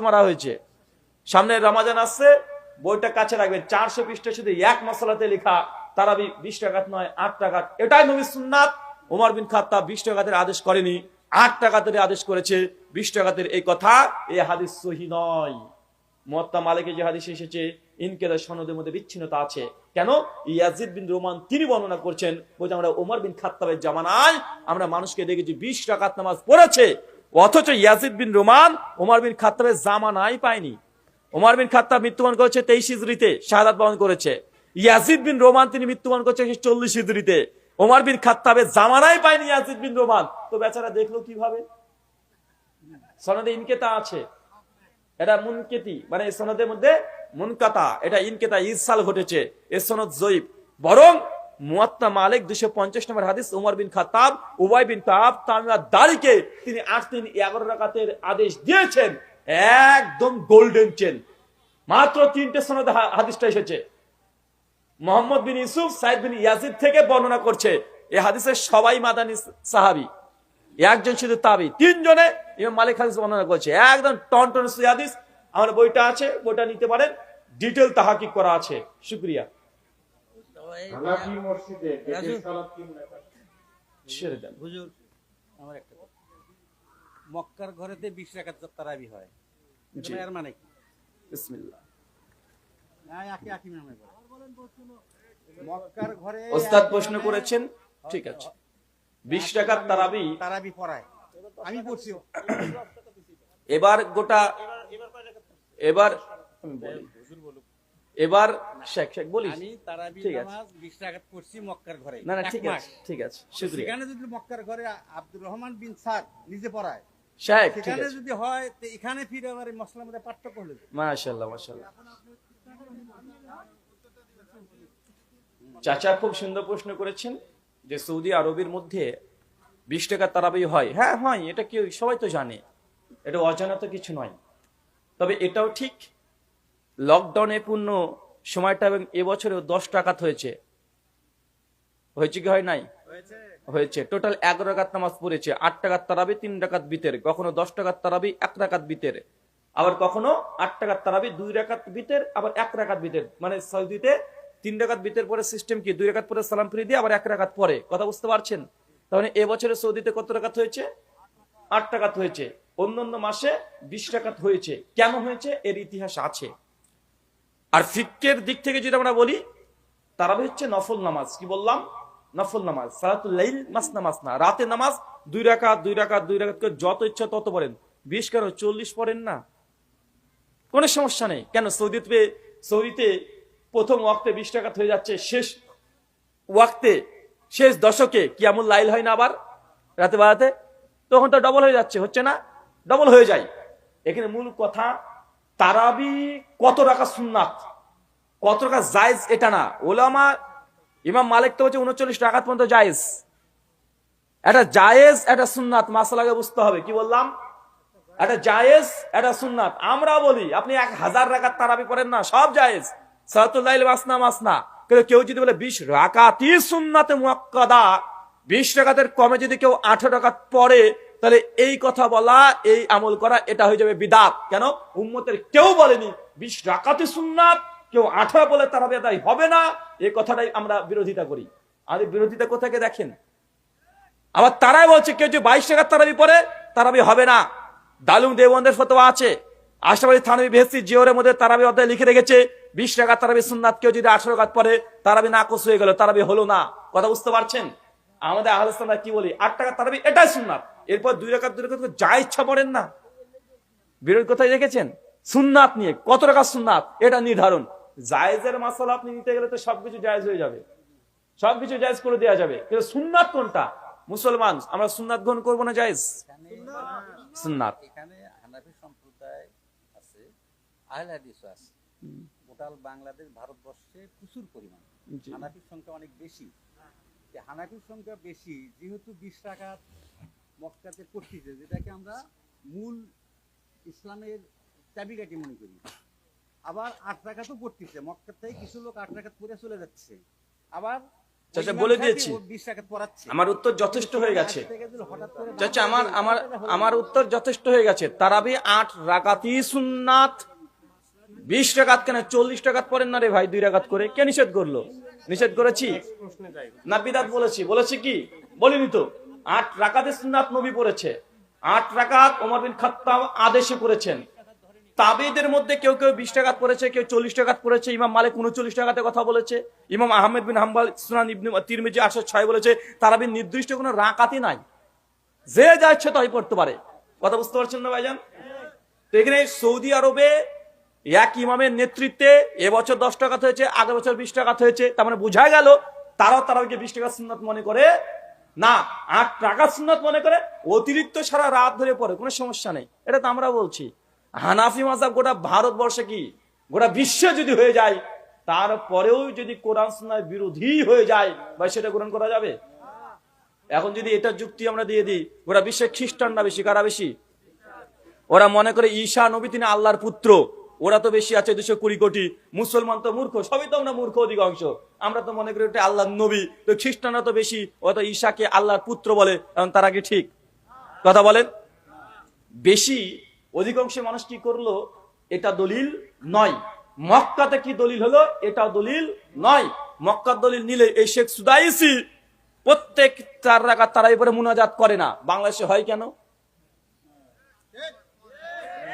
মারা হয়েছে। সামনে রমাজান আসছে, বইটা কাছে রাখবেন, 400 পৃষ্ঠা শুধু এক মশলাতে লেখা তারাবি 20 রাকাত নয় 8 রাকাত। এটাই নবীর সুন্নাত। ওমর বিন খাত্তাব 20 রাকাতের আদেশ করেনি, 8 রাকাতের আদেশ করেছে। 20 রাকাতের এই কথা, এই হাদিস সহিহ নয়। মুয়াত্তা মালিকে যে হাদিস এসেছে, ইনকিরার সনদের মধ্যে বিচ্ছিন্নতা আছে। কেন? ইয়াজিদ বিন রোমান তিনি বর্ণনা করছেন, বলছে আমরা ওমর বিন খাত্তাবের জামানায় আমরা মানুষকে দেখেছি 20 রাকাত নামাজ পড়েছে, অথচ ইয়াজিদ বিন রোমান ওমর বিন খাত্তাবের জামানায় পায়নি। ওমর বিন খাত্তাব মৃত্যুবরণ করেছে 23 হিজরিতে, শাহাদাত বরণ করেছে। ইয়াজিদ বিন রোমান তিনি মৃত্যুবরণ করেছে 40 হিজরিতে। ওমর বিন খাত্তাবের জামানায় পায়নি ইয়াজিদ বিন রোমান, তো বেচারা দেখলো কিভাবে? সনদে ইনকিতা আছে, এটা মুনকিতি, মানে সনদের মধ্যে মুনকাতা, এটা ইনকিতা, ইরসাল ঘটেছে, এর সনদ জয়ীফ। বরং মুয়াত্তা মালিক 250 নম্বর হাদিস, ওমর বিন খাত্তাব উবাই বিন কাব তামিম আদ-দারিকে তিনি 8-3-11 রাকাতের আদেশ দিয়েছেন, একদম গোল্ডেন চেন। মাত্র 3টে সনদে হাদিসটা এসেছে। মোহাম্মদ বিন ইউসুফ সাইদ বিন ইয়াজিদ থেকে বর্ণনা করছে, এই হাদিসের সবাই মাদানী সাহাবী, একজন শুধু তাবি, 3 জনে ইমাম মালিক হাদিস বর্ণনা করেছে, একদম টনটন হাদিস। আমার বইটা আছে, বইটা নিতে পারেন, ডিটেল তাহাকিক করা আছে। শুকরিয়া। হানাফি মসজিদে বেতের সালাত কি ছেড়ে দেন হুজুর, আমার একটা কথা, মক্কার ঘরেতে 20 রাকাত তারাবি হয়, জি। এর মানে কি? বিসমিল্লাহ। না একই নামে মক্কার ঘরে ওস্তাদ প্রশ্ন করেছেন, ঠিক আছে। 20 রাকাত তারাবি পড়ায়, আমি পড়ছি। এবার গোটা, এবার এবার শেখ বলি, আমি তারাবি নামাজ 20 রাকাত পড়ছি মক্কার ঘরে। না ঠিক আছে, ঠিক আছে, শুকরিয়া। সেখানে যদি মক্কার ঘরে আব্দুর রহমান বিন সাদ নিজে পড়ায়, শেখ, ঠিক সেখানে আছে, যদি হয়, তো এখানে ফিরে আবার এই মসলার মধ্যে পার্থক্য হলো। মাশাআল্লাহ মাশাআল্লাহ। চাচা খুব সুন্দর প্রশ্ন করেছেন যে সৌদি আরবের মধ্যে 20 টাকা তারাবি হয়। হ্যাঁ হয়, এটা কি সবাই তো জানে, এটা অজানা তো কিছু নয়। তবে এটাও ঠিক, লকডাউনে পূর্ণ সময়টা এবং এবছরেও 10 রাকাত হয়েছে কি হয় নাই? হয়েছে। টোটাল 11 রাকাত নামাজ পড়েছে, 8 রাকাত তারাবি, 3 রাকাত বিতের, কখনো 10 রাকাত তারাবি 1 রাকাত বিতের, আবার কখনো 8 রাকাত তারাবি 2 রাকাত বিতের, আবার 1 রাকাত বিতের। মানে সৌদিতে 3 রাকাত বিতের পরে সিস্টেম কি, 2 রাকাত পরে সালাম ফিরিয়ে দিয়ে আবার 1 রাকাত পরে। কথা বুঝতে পারছেন? তাহলে এবছরে সৌদিতে কত রাকাত হয়েছে? 8 রাকাত হয়েছে। অন্যান্য মাসে 20 রাকাত হয়েছে। কেন হয়েছে এর ইতিহাস আছে। আর ফিকহের দিক থেকে যদি আমরা বলি, তারাবি হচ্ছে নফল নামাজ। কি বললাম? নফল নামাজ। সালাতুল লাইল মাসনা মাসনা, রাতের নামাজ 2 রাকাত 2 রাকাত 2 রাকাত করে যত ইচ্ছা তত পড়েন। 20 কেন 40 পড়েন না, কোনো সমস্যা নেই। কেন? সৌদিতে প্রথম ওয়াক্তে 20 রাকাত হয়ে যাচ্ছে, শেষ ওয়াক্তে শেষ দশকে কিয়ামুল লাইল হয় না আবার রাতে বাড়াতে, তখন তো ডবল হয়ে যাচ্ছে, হচ্ছে না? ডবল হয়ে যায়। এখানে মূল কথা, তারাবি কত রাকাত সুন্নাত, কত রাকাত জায়েজ এটা না। ওলামা ইমাম মালিক তো হচ্ছে 39 রাকাত পর্যন্ত জায়েজ। এটা জায়েজ, এটা সুন্নাত, মাসালাকে বুঝতে হবে। কি বললাম? এটা জায়েজ, এটা সুন্নাত। আমরা বলি আপনি 1000 রাকাত তারাবি পড়েন না, সব জায়েজ। সালাতুল লাইল মাসনা মাসনা। কিন্তু কেউ যদি বলে 20 রাকাতই সুন্নাতে মুআক্কাদা, 20 রাকাতের কমে যদি কেউ 18 রাকাত পড়ে, তাহলে এই কথা বলা, এই আমল করা, এটা হয়ে যাবে বিদআত। কেন? উম্মতের কেউ বলেনি 20 রাকাতই সুন্নাত, কেউ 18 বলে তারাবি আদায় হবে না, এই কথাটাই আমরা বিরোধিতা করি। আর এই বিরোধিতা কোথাকে দেখেন? আবার তারাই বলছে কেউ যে 22 রাকাত তারাবি পড়ে তারাবি হবে না। দালুম দেওবন্দের ফতোয়া আছে, আশরাফ আলী থানভী বেহেশতি জিওরের মধ্যে তারাবি অধ্যায় লিখে রেখেছে 20 রাকাত তারাবি সুন্নাত, কেউ যদি 18 রাকাত পড়ে তারাবি নাকস হয়ে গেল, তারাবি হলো না। কথা বুঝতে পারছেন? আমাদের আহলে সুন্নাত কি বলি? 8 রাকাত তারাবি এটাই সুন্নাত, এরপর 2 রাকাত 2 রাকাত যা ইচ্ছা পড়েন না। বিরোধ কোথায় দেখেছেন? সুন্নাত নিয়ে কত রাকাত সুন্নাত এটা নির্ধারণ। জায়েজের মাসালা আপনি নিতে গেলে তো সবকিছু জায়েজ হয়ে যাবে, সবকিছু জায়েজ করে দেওয়া যাবে, কিন্তু সুন্নাত কোনটা? মুসলমান আমরা সুন্নাত গ্রহণ করবো না জায়েজ? সুন্নাত। এখানে হানাফি সম্প্রদায় আছে, আহলে হাদিসও আছে। টোটাল বাংলাদেশ ভারতবর্ষে প্রচুর পরিমাণ হানাফির সংখ্যা অনেক বেশি। হানাফির সংখ্যা বেশি যেহেতু 20 রাকাত মক্কাতে পড়তেছে, যেটাকে আমরা মূল ইসলামের চাবিকাঠি মনে করি। আবার 8 রাকাতও পড়তেছে মক্কা থেকে, কিছু লোক 8 রাকাত পড়ে চলে যাচ্ছে। আবার চাচা বলে দিয়েছি, 20 রাকাত পড়াচ্ছে। আমার উত্তর যথেষ্ট হয়ে গেছে। হঠাৎ করে চাচা আমার উত্তর যথেষ্ট হয়ে গেছে। তারাবি 8 রাকাতই সুন্নাত। 20 রাকাত কেন, 40 রাকাত পড়েন না রে ভাই, 2 রাকাত করে। কে নিষেধ করলো? নিষেধ করেছি না বিদাত বলেছি কি বলিনি তো। 8 রাকাতের সুন্নাত নবী পড়েছে, 8 রাকাত ওমর বিন খাত্তাব আদেশে করেছেন। তাবেঈদের মধ্যে কেউ কেউ 20 রাকাত পড়েছে, কেউ 40 রাকাত পড়েছে। ইমাম মালিক 39 রাকাতের কথা বলেছে। ইমাম আহমেদ বিন হাম্বল সুনান ইবনে তিরমিজি 806 বলেছে তারাবির নির্দিষ্ট কোনো রাকাতই নাই, যে যা ইচ্ছে তাই পড়তে পারে। কথা বুঝতে পারছেন না ভাইজান? তো এখানে সৌদি আরবে এক ইমামের নেতৃত্বে এবছর 10 রাকাত হয়েছে, আগের বছর 20 রাকাত হয়েছে। তার মানে বোঝা গেল তারাও তারাবিকে 20 রাকাত সুন্নাত মনে করে না, 8 রাকাত সুন্নাত মনে করে। অতিরিক্ত সারা রাত ধরে পড়ে, কোনো সমস্যা নেই। এটা তো আমরা বলছি। হানাফি মাযহাব গোটা ভারতবর্ষে কি গোটা বিশ্বে যদি হয়ে যায়, তারপরেও যদি কোরআন সুন্নাহর বিরোধী হয়ে যায় ভাই, সেটা গ্রহণ করা যাবে? এখন যদি এটা যুক্তি আমরা দিয়ে দিই, গোটা বিশ্বে খ্রিস্টানরা বেশি, কারা বেশি? ওরা মনে করে ঈসা নবী তিনি আল্লাহর পুত্র, ওরা তো বেশি আছে 220 কোটি। মুসলমান তো মূর্খ, সবই তো আমরা মূর্খ অধিকাংশ। আমরা তো মনে করি ওটা আল্লাহর নবী, তো খ্রিস্টানরা তো বেশি, ওরা তো ঈসাকে আল্লাহর পুত্র বলে। এখন তারা কি ঠিক কথা বলেন? বেশি অধিকাংশ মানুষ কি করলো, এটা দলিল নয়। মক্কাতে কি দলিল হলো, এটাও দলিল নয়। মক্কার দলিল নিলে এই শেখ সুদাইসি প্রত্যেক 4 রাকাত তারাবি পরে মুনাজাত করে না। বাংলাদেশে হয় কেন?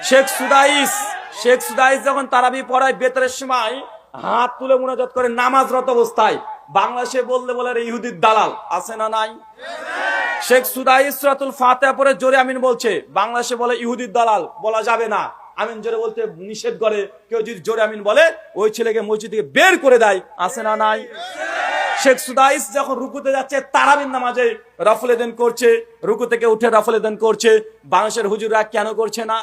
শেখ সুদাইস যখন তারাবি পড়ায় বেতরের সময় হাত তুলে মুনাজাত করে নামাজরত অবস্থায়, বাংলাদেশে বললে বলে ইহুদির দালাল আছে না নাই? শেখ সুদাইস সূরাতুল ফাতিহা পড়ে জোরে আমিন বলছে, বাংলাদেশে বলে ইহুদির দালাল, বলা যাবে না। আমিন জোরে বলতে নিষেধ করে। কেউ যদি জোরে আমিন বলে ওই ছেলেকে মসজিদ থেকে বের করে দেয়, আছে না নাই? শেখ সুদাইস যখন রুকুতে যাচ্ছে তারাবির নামাজে রফলে দেন করছে, রুকু থেকে উঠে রফলে দেন করছে, বাংলাদেশের হুজুররা কেন করছে না?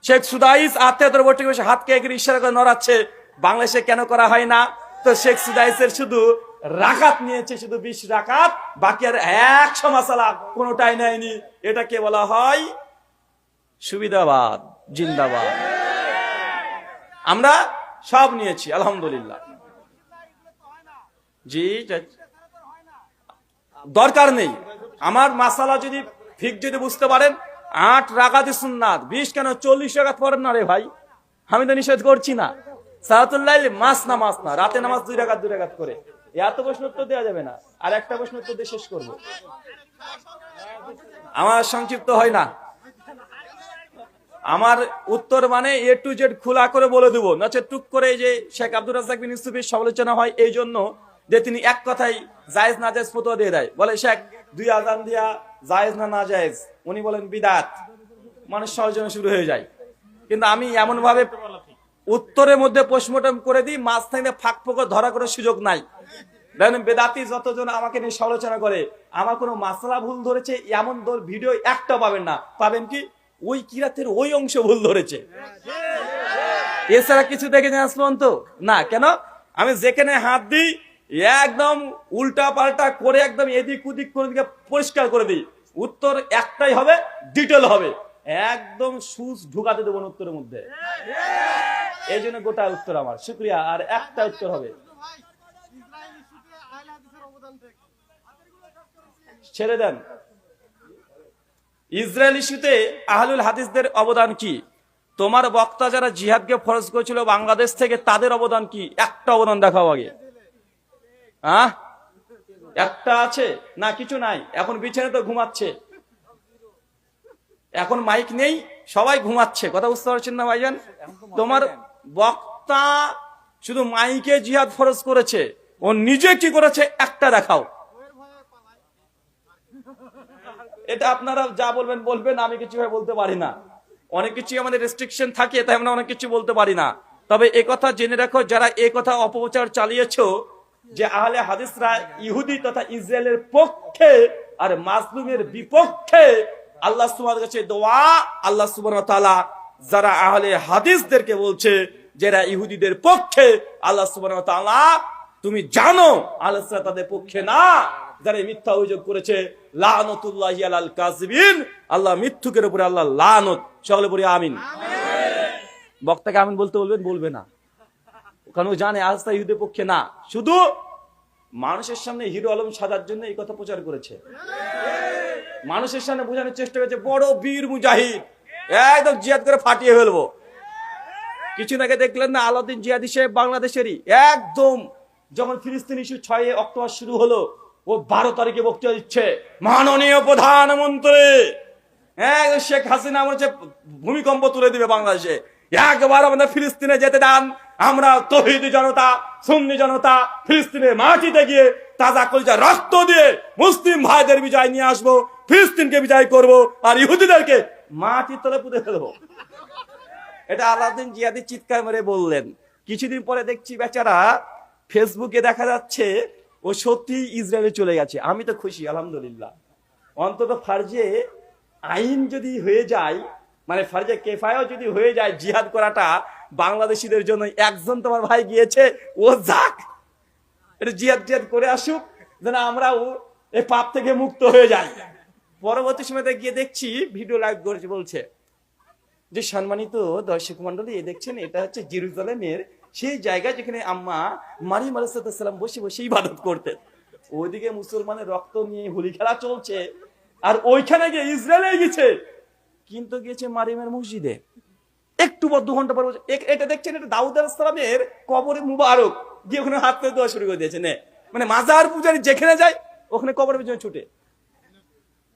শেখ সুদাইস আত্মীয়তার বৈঠকে বসে হাতকে এগিয়ে ইশারা করে নড়াচ্ছে, বাংলাদেশে কেন করা হয় না? তো শেখ সুদাইসের শুধু রাকাত নিয়েছে, শুধু 20 রাকাত, বাকি আর 100 মাসালা কোনোটাই নেয়নি। এটাকে বলা হয় সুবিধাবাদ, জিন্দাবাদ। আমরা সব নিয়েছি আলহামদুলিল্লাহ। জি দরকার নেই। আমার মাসালা যদি ঠিক যদি বুঝতে পারেন, 8 রাকাতই সুন্নাত, 20 কেন 40 রাকাত পড়েন না রে ভাই, আমি তো নিষেধ করছি না। সালাতুল লাইল মাস না, রাতে নামাজ 2 রাকাত করে। এত প্রশ্ন উত্তর দেওয়া যাবে না। আর একটা প্রশ্ন উত্তর দিয়ে শেষ করব, আমার সংক্ষিপ্ত হয় না। আমার উত্তর মানে A to Z খোলা করে বলে দেবো, নচেত টুক করে যে শেখ আব্দুর রাজ্জাক বিন ইউসুফের সমালোচনা হয় এই জন্য যে তিনি এক কথাই জায়েজ না জায়েজ ফতোয়া দিয়ে দেয়। বলে শেখ 2 আযান দিয়া জায়েজ না জায়েজ, উনি বলেন বিদআত, মানুষ সমালোচনা শুরু হয়ে যায়। কিন্তু আমি এমন ভাবে উত্তরের মধ্যে পোস্টমর্টম করে দিই, মাঝখানে ফাঁক ফোকর ধরা কোনো সুযোগ নাই। দেখেন বেদাতি যতজন আমাকে নিয়ে সমালোচনা করে, আমার কোনো মাসলা ভুল ধরেছে এমন ভিডিও একটা পাবেন না। পাবেন কি ওই কিরাতের ওই অংশ ভুল ধরেছে, এছাড়া কিছু দেখে যান পর্যন্ত না। কেন? আমি যেখানে হাত দিই একদম উল্টা পাল্টা করে একদম এদিক ওদিক করে দিকে পরিষ্কার করে দিই। উত্তর একটাই হবে, ডিটেল হবে, একদম সুস ঢুকাতে দেবো উত্তরের মধ্যে। এই জন্য গোটা উত্তর আমার শুকরিয়া। আর একটা উত্তর হবে, ছেড়ে দেন ইসরায়েল ইস্যুতে আহলুল হাদিসদের অবদান কি? তোমার বক্তা যারা জিহাদকে ফরজ করেছিল বাংলাদেশ থেকে, তাদের অবদান কি? একটা অবদান দেখাও আগে। একটা আছে না? কিছু নাই। এখন বিছানাতে ঘুমাচ্ছে, এখন মাইক নেই, সবাই ঘুমাচ্ছে। কথা বুঝতে পারছেন না ভাইজান? তোমার বক্তা শুধু মাইকে জিহাদ ফরজ করেছে, ও নিজে কি করেছে একটা দেখাও। এটা আপনারা যা বলবেন, আমি কিছু বলতে পারি না। অনেক কিছু আমাদের রেস্ট্রিকশন থাকে, তাই আমরা অনেক কিছু বলতে পারি না। তবে এই কথা জেনে রাখো, যারা এই কথা অপপ্রচার চালিয়েছো যে আহলে হাদিসরা ইহুদি তথা ইসরায়েলের পক্ষে আর মাজলুমের বিপক্ষে, আল্লাহ সুবহানাহু ওয়া তাআলার কাছে দোয়া, আল্লাহ সুবহানাহু ওয়া তাআলা যারা আহলে হাদিসদেরকে বলছে যারা ইহুদিদের পক্ষে, আল্লাহ সুবহানাহু ওয়া তাআলা তুমি জানো আল্লাহ তাদের পক্ষে না। যারা মিথ্যা অভিযোগ করেছে, লানাতুল্লাহি আলাল কাযিবিন, আল্লাহ মিথ্যুকের উপরে আল্লাহ লানত। সকলে পড়ি আমিন। বক্তাকে আমিন বলতে বলবে না, কারণ ও জানে আল্লাহ ইহুদিদের পক্ষে না, শুধু মানুষের সামনে হিরো আলম সাজার জন্য এই কথা প্রচার করেছে। মানুষের সামনে বোঝানোর চেষ্টা করেছে বড় বীর মুজাহিদ, একদম জিহাদ করে ফাটিয়ে ফেলবো। কিছুদিন আগে দেখলেন না আলাউদ্দিন জিহাদি সাহেব বাংলাদেশেরই, একদম যখন ফিলিস্তিন ইস্যু 6 অক্টোবর শুরু হলো, ও 12 তারিখে বক্তৃতা দিচ্ছে, মাননীয় প্রধানমন্ত্রী শেখ হাসিনা বলছে ভূমিকম্প তুলে দিবে বাংলাদেশে, একবার আমাদের ফিলিস্তিনে যেতে দেন, আমরা তৌহিদি জনতা সুন্নি জনতা ফিলিস্তিনের মাটিতে গিয়ে তাজা কলিজা রক্ত দিয়ে মুসলিম ভাইদের বিজয় নিয়ে আসবো, ফিলিস্তিনকে বিজয় করব, আর ইহুদিদেরকে মাটির তলে পুঁতে ফেলবো। এটা আলাউদ্দিন জিহাদি চিৎকার মেরে বললেন। কিছুদিন পরে দেখছি বেচারা ফেসবুকে দেখা যাচ্ছে ও সত্যি ইসরায়েলে চলে গেছে। আমি তো খুশি আলহামদুলিল্লাহ, অন্তত ফার্জে আইন যদি হয়ে যায়, মানে ফার্জে কেফায়াও যদি হয়ে যায় জিহাদ করাটা বাংলাদেশিদের জন্য, একজন তোমার ভাই গিয়েছে, ও যাক এটা জিহাদ জিহাদ করে আসুক, যেন আমরাও এই পাপ থেকে মুক্ত হয়ে যাই। পরবর্তী সময়তে গিয়ে দেখছি ভিডিও লাইভ করেছে, বলছে যে সম্মানিত দর্শক মন্ডলী, দেখছেন এটা হচ্ছে জেরুজালেমের সেই জায়গা যেখানে আম্মা মারিয়াম আলাইহিস সালাম বসে বসে ইবাদত করতেন। ওইদিকে মুসলমানের রক্ত নিয়ে হোলি খেলা চলছে, আর ওইখানে গিয়ে ইসরায়েলে গেছে, কিন্তু গিয়েছে মারিয়ামের মসজিদে। একটু পর 2 ঘন্টা পর এটা দেখছেন, এটা দাউদ আলাইহিস সালামের কবরে মুবারক, গিয়ে ওখানে হাত ধরে দোয়া শুরু করে দিয়েছে। মানে মাজার পূজারি যেখানে যায় ওখানে কবরের পিছনে ছুটে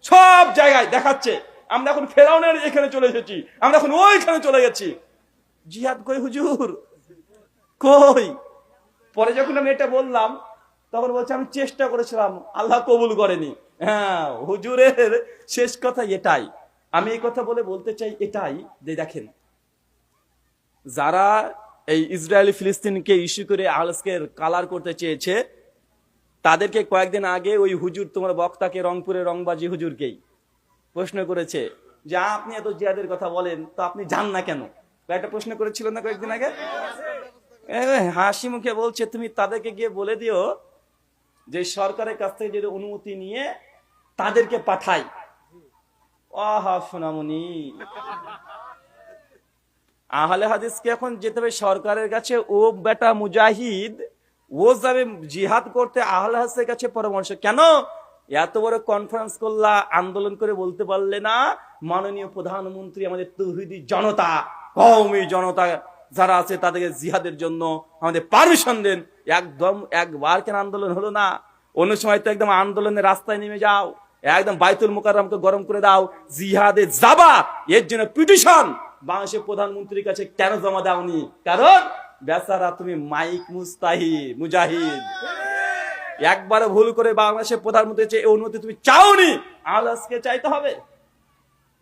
সব জায়গায় দেখাচ্ছে আমরা এখন ফেরাউনের এখানে চলে এসেছি, আমরা এখন ওইখানে চলে গেছি। জিহাদ কই হুজুর, কই? পরে যখন আমি এটা বললাম তখন বলছে আমি চেষ্টা করেছিলাম, আল্লাহ কবুল করেনি। হ্যাঁ, হুজুরের শেষ কথা এটাই। আমি এই কথা বলতে চাই এটাই যে দেখেন, যারা এই ইসরায়েলি ফিলিস্তিনকে ইস্যু করে আজকের কালার করতে চেয়েছে, তাদেরকে কয়েকদিন আগে ওই হুজুর তোমার বক্তাকে, রংপুরের রংবাজি হুজুরকেই প্রশ্ন করেছে যে আপনি এত জিহাদের কথা বলেন, তো আপনি যান না কেন? একটা প্রশ্ন করেছিল না কয়েকদিন আগে? হাসি মুখে বলছে তুমি তাদেরকে গিয়ে বলে দিও যে সরকারের কাছ থেকে যদি অনুমতি নিয়ে তাদেরকে পাঠাই। আহা সোনামণি, আহলে হাদিসকে এখন যেতে হবে সরকারের কাছে, ও বেটা মুজাহিদ, ও যাবে জিহাদ করতে আহলে হাদিসের কাছে পরামর্শ। কেন এত বড় কনফারেন্স করলা, আন্দোলন করে বলতে পারলে না মাননীয় প্রধানমন্ত্রী আমাদের তৌহিদি জনতা, কওমি জনতা যারা আছে তাদেরকে জিহাদের জন্য আমাদের পারমিশন দেন? একদম একবার কেন আন্দোলন হলো না? অন্য সময় তো একদম আন্দোলনের রাস্তায় নেমে যাও, একদম বাইতুল মুকাররমকে গরম করে দাও, জিহাদে যাবা, এর জন্য পিটিশন বাংলাদেশের প্রধানমন্ত্রীর কাছে কেন জমা দাওনি? কারণ বেচারা তুমি মাইক মুজাহিদ, একবার ভুল করে বাংলাদেশের প্রধানমন্ত্রী চেয়ে অনুমতি তুমি চাওনি, আল্লাহকে চাইতে হবে।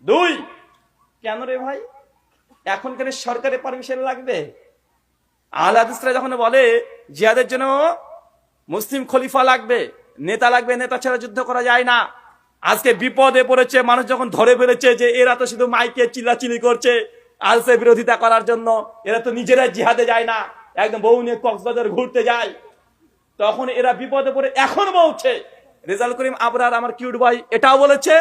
2, কেন রে ভাই এখন কেন সরকারের পারমিশন লাগবে? আহলে হাদিসরা যখন বলে জিহাদের জন্য মুসলিম খলিফা লাগবে, নেতা লাগবে, নেতা ছাড়া যুদ্ধ করা যায় না। আজকে বিপদে পড়েছে মানুষ, যখন ধরে ফেলেছে যে এরা তো শুধু মাইকে চিল্লাচিল্লি করছে আলসে বিরোধিতা করার জন্য, এরা তো নিজেরাই জিহাদে যায় না, একদম বউ নিয়ে কক্সবাজার ঘুরতে যায়, তখন এরা বিপদে পড়ে এখন বলছে। রেজাল করিম আবরার আমার কিউট ভাই এটাও বলেছে,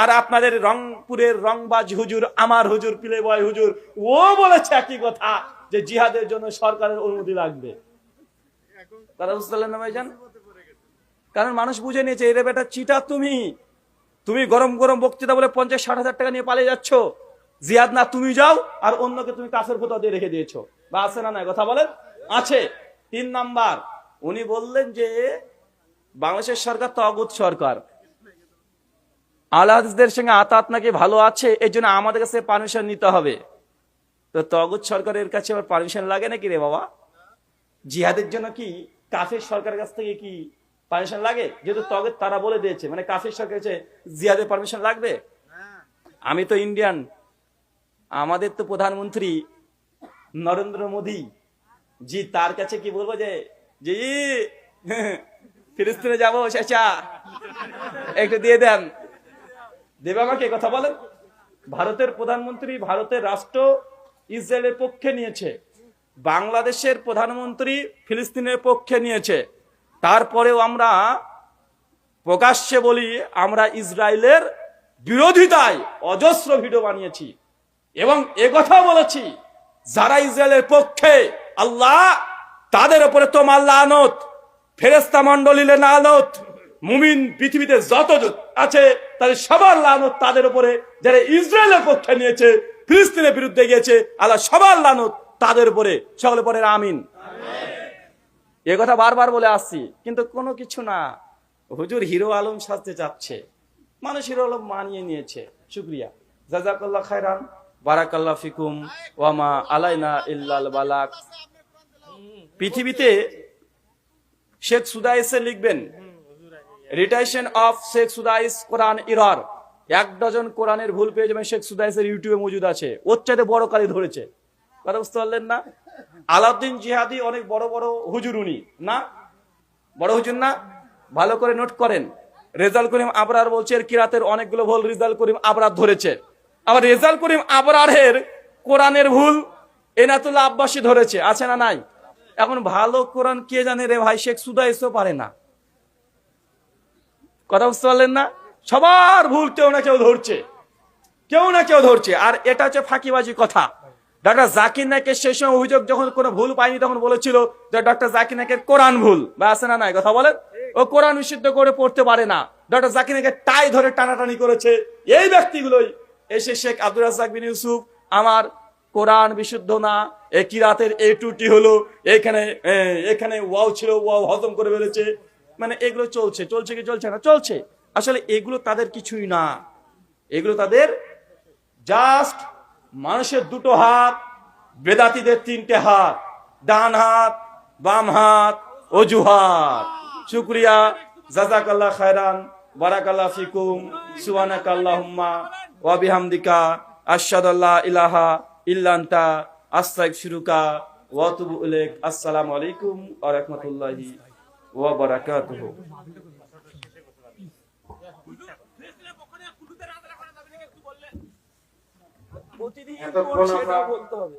আর আপনাদের রংপুরের রংবাজ হুজুর, আমার হুজুর প্লে বয় হুজুর, ও বলেছে একই কথা যে জিহাদের জন্য সরকারের অনুমতি লাগবে। তারা বুঝলেন না ভাইজান? কারণ মানুষ বুঝে নিয়েছে এরে বেটা চিটা, তুমি গরম গরম বক্তৃতা বলে 50-60 হাজার টাকা নিয়ে পালিয়ে যাচ্ছ, জিহাদ না তুমি যাও, আর অন্যকে তুমি কাফের ফতোয়া দিয়ে রেখে দিয়েছো। বা আছে না? কথা বলেন, আছে। 3 নাম্বার, উনি বললেন যে বাংলাদেশের সরকার তাগুত সরকার, আহলে হাদিসদের সঙ্গে আতাত নাকি ভালো আছে, এই জন্য আমাদের কাছে পারমিশন নিতে হবে। তো তাগুত সরকারের কাছে আবার পারমিশন লাগে নাকি রে বাবা? জিহাদের জন্য কি কাফের সরকারের কাছ থেকে কি পারমিশন লাগে? যেহেতু তাগুত তারা বলে দিয়েছে, মানে কাফের সরকারের কাছে জিহাদের পারমিশন লাগবে? আমি তো ইন্ডিয়ান, আমাদের তো প্রধানমন্ত্রী নরেন্দ্র মোদী জি, তার কাছে কি বলবো যে জি ফিলিস্তিনে যাবো, শেষা একটু দিয়ে দেন, দেবে আমাকে? কথা বলেন। ভারতের প্রধানমন্ত্রী, ভারতের রাষ্ট্র ইসরায়েলের পক্ষে নিয়েছে, বাংলাদেশের প্রধানমন্ত্রী ফিলিস্তিনের পক্ষে নিয়েছে, তারপরেও আমরা প্রকাশ্যে বলি আমরা ইসরায়েলের বিরোধিতায় অজস্র ভিডিও বানিয়েছি এবং একথা বলেছি যারা ইসরায়েলের পক্ষে আল্লাহ তাদের উপরে তোমার লানত, ফেরেশতা মণ্ডলীর লানত, মুমিন পৃথিবীতে যত আছে তাদের সবার লানত তাদের উপরে, যারা ইসরায়েলের পক্ষে নিয়েছে, ফিলিস্তিনের বিরুদ্ধে গিয়েছে, আল্লাহ সবার লানত তাদের উপরে। সকলে পরে আমিন। এ কথা বারবার বলে আসছি, কিন্তু কোনো কিছু না। হুজুর হিরো আলম সাজতে যাচ্ছে, মানুষ হিরো আলম মানিয়ে নিয়েছে। শুকরিয়া, জাযাকাল্লাহ খায়রান, বারাকাল্লাহ ফিকুম, ওয়ামা আলাইনা ইল্লাল বালাগ। পৃথিবীতে শেখ সুদাইসে লিখবেন, রিটাইশন অফ শেখ সুদাইস কোরআন ইরর। 1 ডজন কোরআনের ভুল পেয়ে যাবেন, শেখ সুদাইসের ইউটিউবে মজুদ আছে। ওর চাইতে বড় কালি ধরেছে, কথা বুঝতে পারলেন না? আলাউদ্দিন জিহাদি অনেক বড় বড় হুজুর, উনি না বড় হুজুর না? ভালো করে নোট করেন। রেজাল করিম আবরার বলছে এর কিরাতের অনেকগুলো ভুল রেজাল করিম আবরার ধরেছে। আবার রেজাল করিম আবরারের কোরআনের ভুল এনাতুল্লাহ আব্বাসী ধরেছে, আছে না নাই? এখন ভালো কোরআন কে জানে রে ভাই? শেখ সুদাইসও পারে না, কথা বুঝতে পারলেন না? সবার ভুল কেউ না কেউ ধরছে, কেউ না কেউ ধরছে। আর এটা হচ্ছে ফাঁকিবাজি কথা। ডক্টর জাকির নায়কের সেই সময় অভিযোগ যখন কোনো ভুল পায়নি তখন বলেছিল যে ডক্টর জাকির নায়কের কোরআন ভুল, বা আছে না নাই? কথা বলেন, ও কোরআন বিশুদ্ধ করে পড়তে পারে না। ডক্টর জাকির নায়কের টাই ধরে টানাটানি করেছে এই ব্যক্তিগুলোই। এসে শেখ আব্দুর রাজ্জাক বিন ইউসুফ আমার কোরআন বিশুদ্ধ না, এই কিরাতের এই টুটি হলো, এখানে ওয়াও ছিল, ওয়াও হজম করে ফেলেছে। মানে এগুলো চলছে, চলছে কি চলছে না? চলছে। আসলে এগুলো তাদের কিছুই না, এগুলো তাদের জাস্ট মানুষের 2টো হাত, বেদাতীদের 3টে হাত, ডান হাত, বাম হাত, অজুহাত। শুকরিয়া, জাযাকাল্লাহ খায়রান, বারাকাল্লাহ ফিকুম, সুবহানাকাল্লাহুম্মা ওয়া বিহামদিকা, আশহাদু আল্লা ইলাহা ইল্লা আনতা, আস্তাগফিরুকা ওয়া আতুবু ইলাইক। আসসালামু আলাইকুম ওয়া রাহমাতুল্লাহি ওয়া বারাকাতুহু। প্রতিদিন এতক্ষণ সেটা আমরা বলতে হবে।